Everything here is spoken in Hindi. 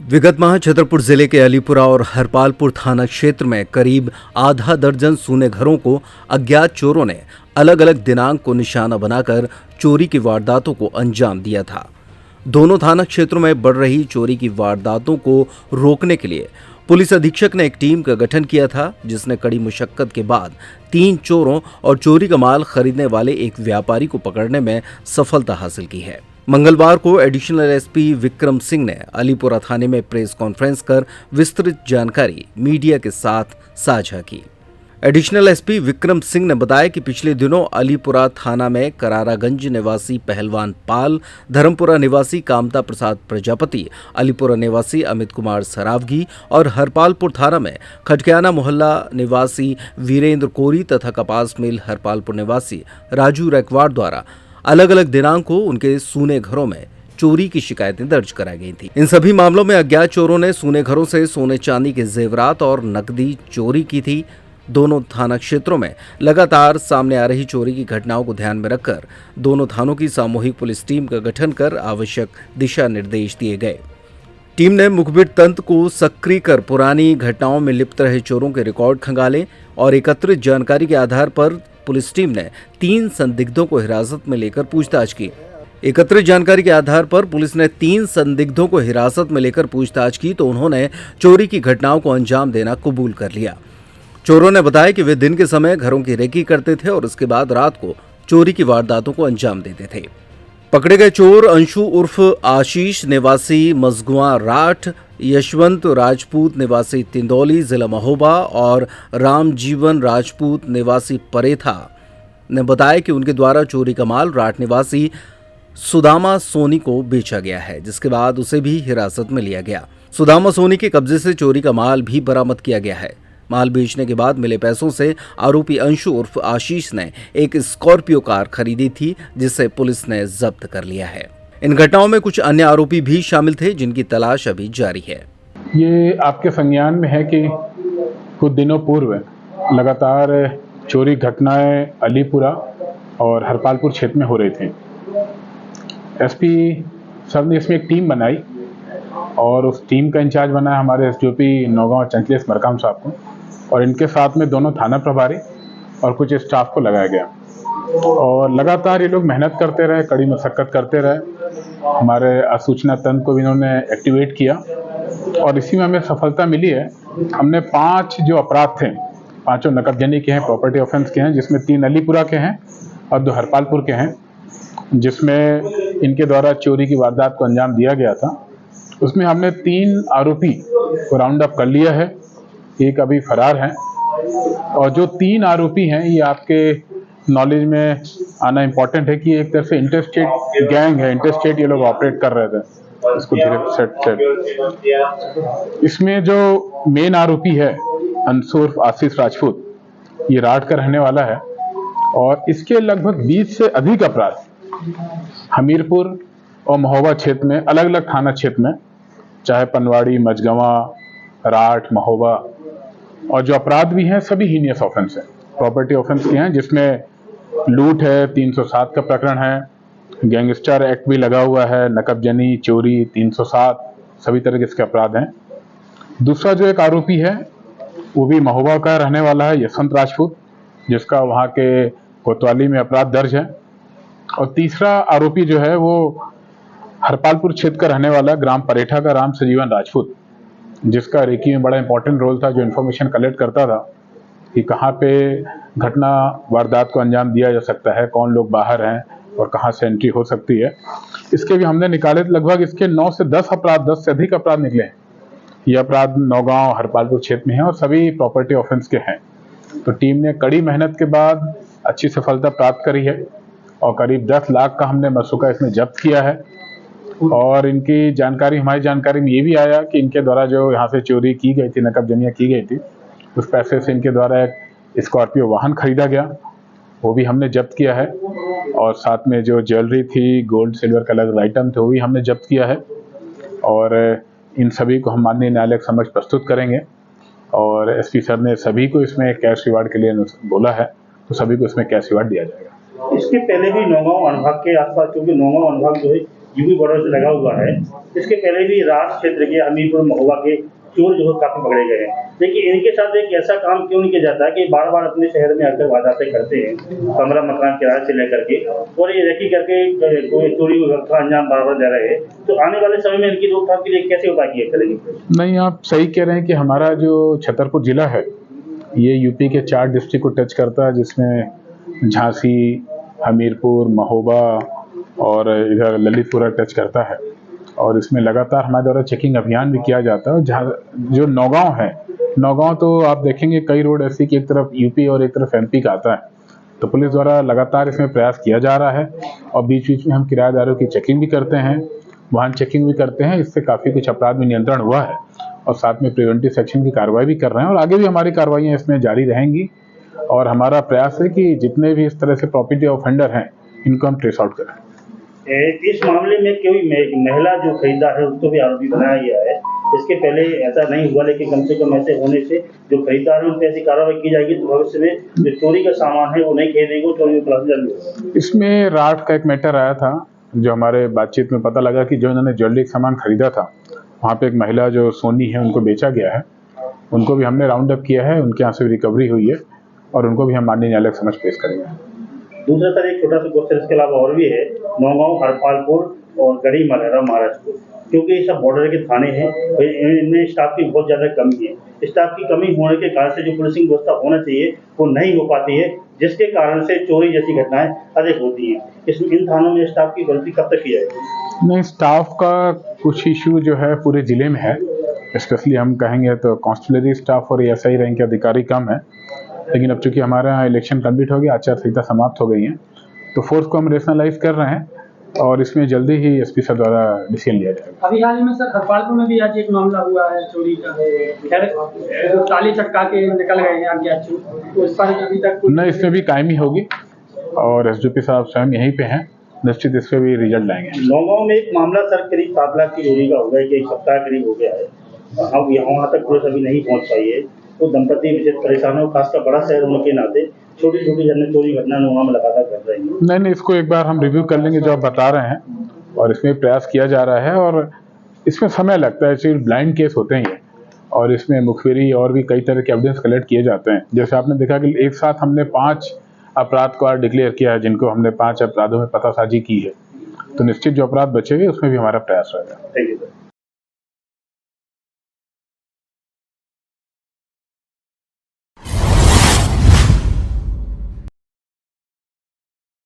विगत माह छतरपुर जिले के अलीपुरा और हरपालपुर थाना क्षेत्र में करीब आधा दर्जन सूने घरों को अज्ञात चोरों ने अलग अलग दिनांक को निशाना बनाकर चोरी की वारदातों को अंजाम दिया था। दोनों थाना क्षेत्रों में बढ़ रही चोरी की वारदातों को रोकने के लिए पुलिस अधीक्षक ने एक टीम का गठन किया था, जिसने कड़ी मुशक्कत के बाद 3 चोरों और चोरी का माल खरीदने वाले एक व्यापारी को पकड़ने में सफलता हासिल की है। मंगलवार को एडिशनल एसपी विक्रम सिंह ने अलीपुरा थाने में प्रेस कॉन्फ्रेंस कर विस्तृत जानकारी मीडिया के साथ साझा की। एडिशनल एसपी विक्रम सिंह ने बताया कि पिछले दिनों अलीपुरा थाना में करारागंज निवासी पहलवान पाल, धर्मपुरा निवासी कामता प्रसाद प्रजापति, अलीपुरा निवासी अमित कुमार सरावगी और हरपालपुर थाना में खटकियाना मोहल्ला निवासी वीरेंद्र कोरी तथा कपास मिल हरपालपुर निवासी राजू रैकवाड़ द्वारा अलग अलग दिनांक को उनके सूने घरों में चोरी की शिकायतें दर्ज कराई गई थी। इन सभी मामलों में अज्ञात चोरों ने सूने घरों से सोने चांदी के जेवरात और नकदी चोरी की थी। दोनों थाना क्षेत्रों में लगातार सामने आ रही चोरी की घटनाओं को ध्यान में रखकर दोनों थानों की सामूहिक पुलिस टीम का गठन कर आवश्यक दिशा निर्देश दिए गए। टीम ने मुखबिर तंत्र को सक्रिय कर पुरानी घटनाओं में लिप्त रहे चोरों के रिकॉर्ड खंगाले और एकत्रित जानकारी के आधार पर पुलिस टीम ने 3 संदिग्धों को हिरासत में लेकर पूछताछ की। एकत्रित जानकारी के आधार पर पुलिस ने 3 संदिग्धों को हिरासत में लेकर पूछताछ की तो उन्होंने चोरी की घटनाओं को अंजाम देना कबूल कर लिया। चोरों ने बताया कि वे दिन के समय घरों की रेकी करते थे और उसके बाद रात को चोरी की वारदातों को अंजाम देते थे। पकड़े गए चोर अंशु उर्फ आशीष निवासी मजगुआ राठ, यशवंत राजपूत निवासी तिंदौली जिला महोबा और रामजीवन राजपूत निवासी परेथा ने बताया कि उनके द्वारा चोरी का माल राठ निवासी सुदामा सोनी को बेचा गया है, जिसके बाद उसे भी हिरासत में लिया गया। सुदामा सोनी के कब्जे से चोरी का माल भी बरामद किया गया है। माल बेचने के बाद मिले पैसों से आरोपी अंशु उर्फ आशीष ने एक स्कॉर्पियो कार खरीदी थी, जिसे पुलिस ने जब्त कर लिया है। इन घटनाओं में कुछ अन्य आरोपी भी शामिल थे, जिनकी तलाश अभी जारी है। ये आपके संज्ञान में है कि कुछ दिनों पूर्व लगातार चोरी घटनाएं अलीपुरा और हरपालपुर क्षेत्र में हो रही थी। एसपी सर ने इसमें एक टीम बनाई और उस टीम का इंचार्ज बनाया हमारे एसडीओपी नौगांव चंचलेश मरकाम साहब को, और इनके साथ में दोनों थाना प्रभारी और कुछ स्टाफ को लगाया गया और लगातार ये लोग मेहनत करते रहे, कड़ी मशक्कत करते रहे। हमारे सूचना तंत्र को भी इन्होंने एक्टिवेट किया और इसी में हमें सफलता मिली है। हमने 5 जो अपराध थे, 5 नकदजनी के हैं, प्रॉपर्टी ऑफेंस के हैं, जिसमें 3 अलीपुरा के हैं और 2 हरपालपुर के हैं, जिसमें इनके द्वारा चोरी की वारदात को अंजाम दिया गया था। उसमें हमने 3 आरोपी को राउंड अप कर लिया है, एक अभी फरार है और जो 3 आरोपी हैं ये आपके नॉलेज में आना इम्पोर्टेंट है कि एक तरह से इंटरस्टेट गैंग है, इंटरस्टेट ये लोग ऑपरेट कर रहे थे। इसको धीरे सेट इसमें जो मेन आरोपी है अंशु उर्फ आशीष राजपूत, ये राठ का रहने वाला है और इसके लगभग 20 से अधिक अपराध हमीरपुर और महोबा क्षेत्र में, अलग अलग थाना क्षेत्र में, चाहे पनवाड़ी, मझगवां, राठ, महोबा, और जो अपराध भी हैं सभी हीनियस ऑफेंस है, प्रॉपर्टी ऑफेंस के हैं, जिसमें लूट है, 307 का प्रकरण है, गैंगस्टर एक्ट भी लगा हुआ है, नकबजनी, चोरी 307, सभी तरह के इसके अपराध हैं। दूसरा जो एक आरोपी है वो भी महोबा का रहने वाला है, यशवंत राजपूत, जिसका वहाँ के कोतवाली में अपराध दर्ज है। और तीसरा आरोपी जो है वो हरपालपुर क्षेत्र का रहने वाला ग्राम परेठा का राम सजीवन राजपूत, जिसका रेकी में बड़ा इंपॉर्टेंट रोल था, जो इन्फॉर्मेशन कलेक्ट करता था कि कहाँ पे घटना वारदात को अंजाम दिया जा सकता है, कौन लोग बाहर हैं और कहाँ से एंट्री हो सकती है। इसके भी हमने निकाले, लगभग इसके 9 से 10 अपराध, 10 से अधिक अपराध निकले हैं। ये अपराध नौगांव हरपालपुर क्षेत्र में है और सभी प्रॉपर्टी ऑफेंस के हैं। तो टीम ने कड़ी मेहनत के बाद अच्छी सफलता प्राप्त करी है और करीब 10 लाख का हमने मसूका इसमें जब्त किया है। और इनकी जानकारी, हमारी जानकारी में ये भी आया कि इनके द्वारा जो यहाँ से चोरी की गई थी, नकबजनियाँ की गई थी, उस पैसे से इनके द्वारा एक स्कॉर्पियो वाहन खरीदा गया, वो भी हमने जब्त किया है। और साथ में जो ज्वेलरी थी, गोल्ड सिल्वर का अलग आइटम थे, वो भी हमने जब्त किया है। और इन सभी को हम माननीय न्यायालय के समक्ष प्रस्तुत करेंगे और एसपी सर ने सभी को इसमें कैश रिवार्ड के लिए बोला है, तो सभी को इसमें कैश रिवार्ड दिया जाएगा। इसके पहले भी नौगांव अनुभाग के आसपास, क्योंकि नौगांव अनुभाग जो है यूपी बॉर्डर से लगा हुआ है। इसके पहले भी राज क्षेत्र के हमीरपुर महोबा के चोर जो है काफी पकड़े गए हैं, लेकिन इनके साथ एक ऐसा काम क्यों नहीं किया जाता है कि बार बार अपने शहर में आकर वारदातें करते हैं, कमरा मकान किराए से लेकर के, और ये रेकी करके कोई चोरी का अंजाम बार बार दे रहे हैं। तो आने वाले समय में इनकी रोकथाम के लिए कैसे उपाय किए करेंगे? नहीं, आप सही कह रहे हैं कि हमारा जो छतरपुर जिला है ये यूपी के 4 डिस्ट्रिक्ट को टच करता है, जिसमें झांसी, हमीरपुर, महोबा और इधर ललितपुरा टच करता है। और इसमें लगातार हमारे द्वारा चेकिंग अभियान भी किया जाता है। जहाँ जो नौगांव है, नौगांव तो आप देखेंगे कई रोड ऐसी कि एक तरफ यूपी और एक तरफ एमपी का आता है, तो पुलिस द्वारा लगातार इसमें प्रयास किया जा रहा है। और बीच बीच में हम किराएदारों की चेकिंग भी करते हैं, वाहन चेकिंग भी करते हैं। इससे काफ़ी कुछ अपराध में नियंत्रण हुआ है और साथ में प्रिवेंटिव सेक्शन की कार्रवाई भी कर रहे हैं और आगे भी हमारी कार्रवाइयाँ इसमें जारी रहेंगी। और हमारा प्रयास है कि जितने भी इस तरह से प्रॉपर्टी ऑफेंडर हैं इनको हम ट्रेस आउट करें। इस मामले में कोई महिला जो खरीदार है उसको भी आरोपी बनाया गया है। इसके पहले ऐसा नहीं हुआ, लेकिन कम से कम ऐसे होने से जो खरीदार है उन पर ऐसी कार्रवाई की जाएगी तो भविष्य में जो चोरी का सामान है वो नहीं खरीदेंगे, चोरी में प्लास जल्द होगा। इसमें राट का एक मैटर आया था जो हमारे बातचीत में पता लगा कि जो इन्होंने ज्वेलरी का सामान खरीदा था वहाँ पे एक महिला जो सोनी है उनको बेचा गया है। उनको भी हमने राउंड अप किया है, उनके यहाँ से रिकवरी हुई है और उनको भी हम माननीय न्यायालय के समक्ष पेश करेंगे। दूसरा सर एक छोटा सा क्वेश्चन इसके अलावा और भी है, नौगांव, हरपालपुर और गढ़ी मलहरा महाराजपुर, क्योंकि ये सब बॉर्डर के थाने हैं, इनमें स्टाफ की बहुत ज़्यादा कमी है। स्टाफ की कमी होने के कारण से जो पुलिसिंग व्यवस्था होना चाहिए वो नहीं हो पाती है, जिसके कारण से चोरी जैसी घटनाएं अधिक होती हैं। इन थानों में स्टाफ की भर्ती कब तक की जाएगी? नहीं, स्टाफ का कुछ इशू जो है पूरे जिले में है, स्पेशली हम कहेंगे तो कांस्टेलरी स्टाफ और एएसआई रैंक के अधिकारी कम है। लेकिन अब चूंकि हमारे यहाँ इलेक्शन कंप्लीट हो गया, आचार संहिता समाप्त हो गई है, तो फोर्स को हम रेशनलाइज कर रहे हैं और इसमें जल्दी ही एसपी सर द्वारा डिसीजन लिया जाएगा। अभी हाल ही में सर हरपालपुर में भी आज एक मामला हुआ है चोरी का, खैर ताली चटका के निकल गए हैं अज्ञात चोर, तो इस पर अभी तक नहीं, इसमें भी कायमी होगी और एसडीपी साहब स्वयं यहीं पे हैं, निश्चित इस पर भी रिजल्ट लाएंगे। नौगांव में एक मामला सर करीब 7 लाख की चोरी का हो गया, कि एक सप्ताह करीब हो गया है, अब यहाँ तक पुलिस अभी नहीं पहुँच पाई है, तो दंपति विशेष परेशान है, खासकर बड़ा शहर होने के नाते छोटी छोटी चोरी घटना नौगांव में लगातार कर रही है। नहीं, इसको एक बार हम रिव्यू कर लेंगे जो आप बता रहे हैं, और इसमें प्रयास किया जा रहा है और इसमें समय लगता है, एक्चुअली ब्लाइंड केस होते हैं ये, और इसमें मुखबिरी और भी कई तरह के एविडेंस कलेक्ट किए जाते हैं। जैसे आपने देखा कि एक साथ हमने 5 अपराध को डिक्लेयर किया है, जिनको हमने 5 अपराधों में पतासाजी की है, तो निश्चित जो अपराध बचेंगे उसमें भी हमारा प्रयास रहेगा। Thank you sir.